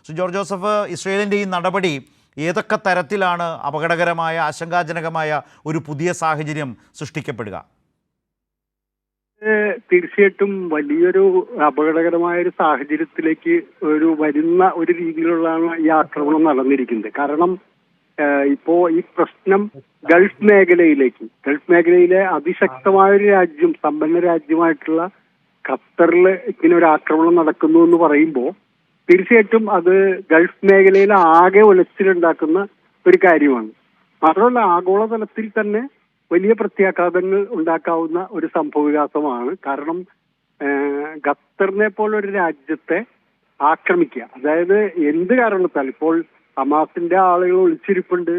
Shri George Joseph, ഇസ്രയേലിൻ്റെ ഈ നടപടി ഏതൊക്കെ തരത്തിലാണ് അപകടകരമായ, ആശങ്കാജനകമായ ഒരു പുതിയ സാഹചര്യം സൃഷ്ടിക്കപ്പെടുക? തീർച്ചയായിട്ടും വലിയൊരു അപകടകരമായ ഒരു സാഹചര്യത്തിലേക്ക് വരുന്ന ഒരു രീതിയിലുള്ളതാണ് ഈ ആക്രമണം നടന്നിരിക്കുന്നത്. കാരണം ഇപ്പോ ഈ പ്രശ്നം ഗൾഫ് മേഖലയിലെ അതിശക്തമായ ഒരു രാജ്യം, സമ്പന്ന രാജ്യമായിട്ടുള്ള ഖത്തറിൽ ഇങ്ങനെ ഒരു ആക്രമണം നടക്കുന്നു എന്ന് പറയുമ്പോൾ തീർച്ചയായിട്ടും അത് ഗൾഫ് മേഖലയിൽ ആകെ ഉലച്ചിലുണ്ടാക്കുന്ന ഒരു കാര്യമാണ്. മാത്രമല്ല ആഗോളതലത്തിൽ തന്നെ വലിയ പ്രത്യാഘാതങ്ങൾ ഉണ്ടാക്കാവുന്ന ഒരു സംഭവവികാസമാണ്. കാരണം ഖത്തറിനെ പോലൊരു രാജ്യത്തെ ആക്രമിക്കുക, അതായത് എന്ത് കാരണത്താൽ, ഇപ്പോൾ ഹമാസിന്റെ ആളുകൾ ഒളിച്ചിരിപ്പുണ്ട്,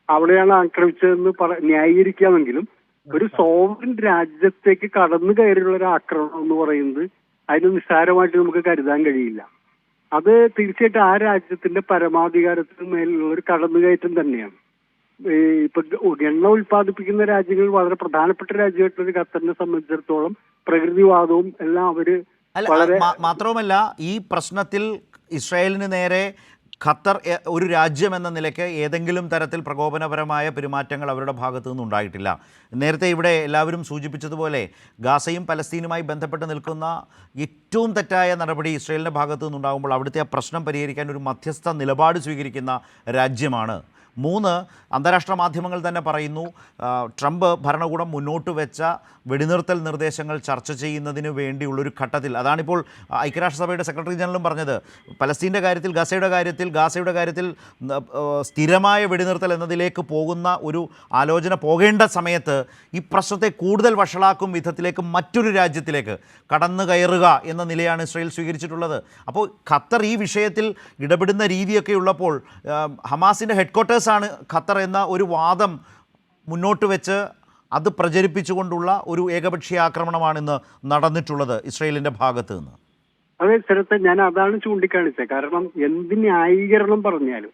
അവിടെയാണ് ആക്രമിച്ചതെന്ന് ന്യായീകരിക്കാമെങ്കിലും ഒരു സോവറിൻ രാജ്യത്തേക്ക് കടന്നു കയറിയുള്ള ഒരു ആക്രമണം എന്ന് പറയുന്നത് അതിന് നിസ്സാരമായിട്ട് നമുക്ക് കരുതാൻ കഴിയില്ല. അത് തീർച്ചയായിട്ടും ആ രാജ്യത്തിന്റെ പരമാധികാരത്തിന് മേലുള്ള ഒരു കടന്നുകയറ്റം തന്നെയാണ്. ഇപ്പൊ എണ്ണ ഉൽപ്പാദിപ്പിക്കുന്ന രാജ്യങ്ങൾ വളരെ പ്രധാനപ്പെട്ട രാജ്യമായിട്ടുള്ള ഖത്തറിനെ സംബന്ധിച്ചിടത്തോളം പ്രകൃതിവാദവും എല്ലാം അവര് വളരെ മാത്രവുമല്ല, ഈ പ്രശ്നത്തിൽ ഇസ്രായേലിന് നേരെ ഖത്തർ ഒരു രാജ്യം എന്ന നിലയ്ക്ക് ഏതെങ്കിലും തരത്തിൽ പ്രകോപനപരമായ പെരുമാറ്റങ്ങൾ അവരുടെ ഭാഗത്തു നിന്നുണ്ടായിട്ടില്ല. നേരത്തെ ഇവിടെ എല്ലാവരും സൂചിപ്പിച്ചതുപോലെ ഗാസയും പലസ്തീനുമായി ബന്ധപ്പെട്ട് നിൽക്കുന്ന ഏറ്റവും തെറ്റായ നടപടി ഇസ്രായേലിൻ്റെ ഭാഗത്തു നിന്നുണ്ടാകുമ്പോൾ അവിടുത്തെ ആ പ്രശ്നം പരിഹരിക്കാൻ ഒരു മധ്യസ്ഥ നിലപാട് സ്വീകരിക്കുന്ന രാജ്യമാണ്. 3, അന്താരാഷ്ട്ര മാധ്യമങ്ങൾ തന്നെ പറയുന്നു, ട്രംപ് ഭരണകൂടം മുന്നോട്ട് വെച്ച വെടിനിർത്തൽ നിർദ്ദേശങ്ങൾ ചർച്ച ചെയ്യുന്നതിന് വേണ്ടിയുള്ളൊരു ഘട്ടത്തിൽ, അതാണിപ്പോൾ ഐക്യരാഷ്ട്രസഭയുടെ സെക്രട്ടറി ജനറലും പറഞ്ഞത്, പലസ്തീൻ്റെ കാര്യത്തിൽ, ഗാസയുടെ കാര്യത്തിൽ സ്ഥിരമായ വെടിനിർത്തൽ എന്നതിലേക്ക് പോകുന്ന ഒരു ആലോചന പോകേണ്ട സമയത്ത് ഈ പ്രശ്നത്തെ കൂടുതൽ വഷളാക്കും വിധത്തിലേക്ക് മറ്റൊരു രാജ്യത്തിലേക്ക് കടന്നു കയറുക എന്ന നിലയാണ് ഇസ്രായേൽ സ്വീകരിച്ചിട്ടുള്ളത്. അപ്പോൾ ഖത്തർ ഈ വിഷയത്തിൽ ഇടപെടുന്ന രീതിയൊക്കെ ഉള്ളപ്പോൾ ഹമാസിൻ്റെ ഹെഡ്ക്വാർട്ടേഴ്സാണ് ഖത്തർ എന്ന ഒരു വാദം മുന്നോട്ട് വെച്ച് അത് പ്രചരിപ്പിച്ചുകൊണ്ടുള്ള ഒരു ഏകപക്ഷീയ ആക്രമണമാണ് ഇന്ന് നടന്നിട്ടുള്ളത് ഇസ്രായേലിൻ്റെ ഭാഗത്ത് നിന്ന്. അതേ സ്ഥലത്ത് ഞാൻ അതാണ് ചൂണ്ടിക്കാണിച്ചത്. കാരണം എന്ത് ന്യായീകരണം പറഞ്ഞാലും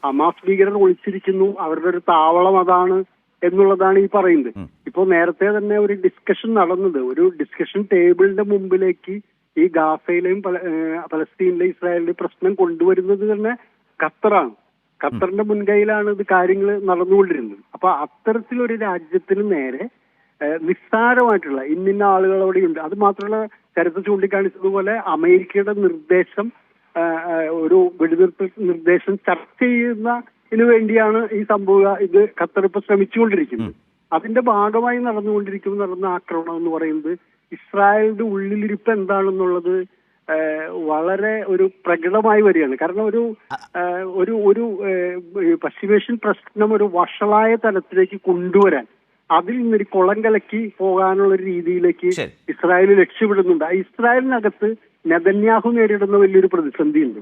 ഹമാസ് ഭീകരർ ഒളിച്ചിരിക്കുന്നു, അവരുടെ ഒരു താവളം അതാണ് എന്നുള്ളതാണ് ഈ പറയുന്നത്. ഇപ്പോൾ നേരത്തെ തന്നെ ഒരു ഡിസ്കഷൻ നടന്നത്, ഒരു ഡിസ്കഷൻ ടേബിളിന്റെ മുമ്പിലേക്ക് ഈ ഗാസയിലെയും പലസ്തീനിലെയും ഇസ്രായേലിലെയും പ്രശ്നം കൊണ്ടുവരുന്നത് തന്നെ ഖത്തറാണ്. ഖത്തറിന്റെ മുൻകൈയിലാണ് ഇത് കാര്യങ്ങൾ നടന്നുകൊണ്ടിരുന്നത്. അപ്പൊ അത്തരത്തിലൊരു രാജ്യത്തിന് നേരെ നിസ്സാരമായിട്ടുള്ള ഇന്നിന്ന ആളുകൾ അവിടെയുണ്ട്. അത് മാത്രമല്ല, ചരിത്രം ചൂണ്ടിക്കാണിച്ചതുപോലെ അമേരിക്കയുടെ നിർദ്ദേശം, ഒരു വെടിനിർത്തൽ നിർദ്ദേശം ചർച്ച ചെയ്യുന്നതിന് വേണ്ടിയാണ് ഈ ഇത് ഖത്തർ ഇപ്പൊ ശ്രമിച്ചുകൊണ്ടിരിക്കുന്നത്. അതിന്റെ ഭാഗമായി നടന്ന ആക്രമണം എന്ന് പറയുന്നത് ഇസ്രായേലിന്റെ ഉള്ളിലിരിപ്പ് എന്താണെന്നുള്ളത് വളരെ ഒരു പ്രകടമായി വരികയാണ്. കാരണം ഒരു പശ്ചിമേഷ്യൻ പ്രശ്നം ഒരു വഷളായ തലത്തിലേക്ക് കൊണ്ടുവരാൻ, അതിൽ നിന്നൊരു കുളം കലക്കി പോകാനുള്ള ഒരു രീതിയിലേക്ക് ഇസ്രായേൽ ലക്ഷ്യമിടുന്നുണ്ട്. ഇസ്രായേലിനകത്ത് നെതന്യാഹു നേരിടുന്ന വലിയൊരു പ്രതിസന്ധിയുണ്ട്.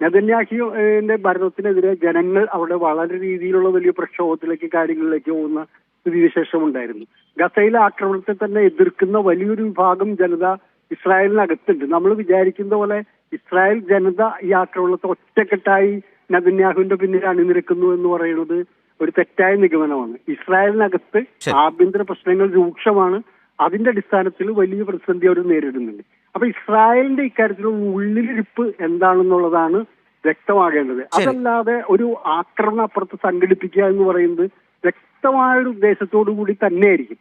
നെതന്യാഹുവിന്റെ ഭരണത്തിനെതിരെ ജനങ്ങൾ അവിടെ വളരെ രീതിയിലുള്ള വലിയ പ്രക്ഷോഭത്തിലേക്ക്, കാര്യങ്ങളിലേക്ക് പോകുന്ന സ്ഥിതിവിശേഷം ഉണ്ടായിരുന്നു. ഗസയിലെ ആക്രമണത്തെ തന്നെ എതിർക്കുന്ന വലിയൊരു വിഭാഗം ജനത ഇസ്രായേലിനകത്തുണ്ട്. നമ്മൾ വിചാരിക്കുന്ന പോലെ ഇസ്രായേൽ ജനത ഈ ആക്രമണത്തെ ഒറ്റക്കെട്ടായി നെതന്യാഹുവിന്റെ പിന്നിൽ അണിനിരക്കുന്നു എന്ന് പറയുന്നത് ഒരു തെറ്റായ നിഗമനമാണ്. ഇസ്രായേലിനകത്ത് ആഭ്യന്തര പ്രശ്നങ്ങൾ രൂക്ഷമാണ്. അതിന്റെ അടിസ്ഥാനത്തിൽ വലിയ പ്രതിസന്ധി അവർ നേരിടുന്നുണ്ട്. അപ്പൊ ഇസ്രായേലിന്റെ ഇക്കാര്യത്തിലുള്ള ഉള്ളിലിരിപ്പ് എന്താണെന്നുള്ളതാണ് വ്യക്തമാകേണ്ടത്. അതല്ലാതെ ഒരു ആക്രമണം അപ്പുറത്ത് സംഘടിപ്പിക്കുക എന്ന് പറയുന്നത് വ്യക്തമായ ഒരു ഉദ്ദേശത്തോടു കൂടി തന്നെയായിരിക്കും.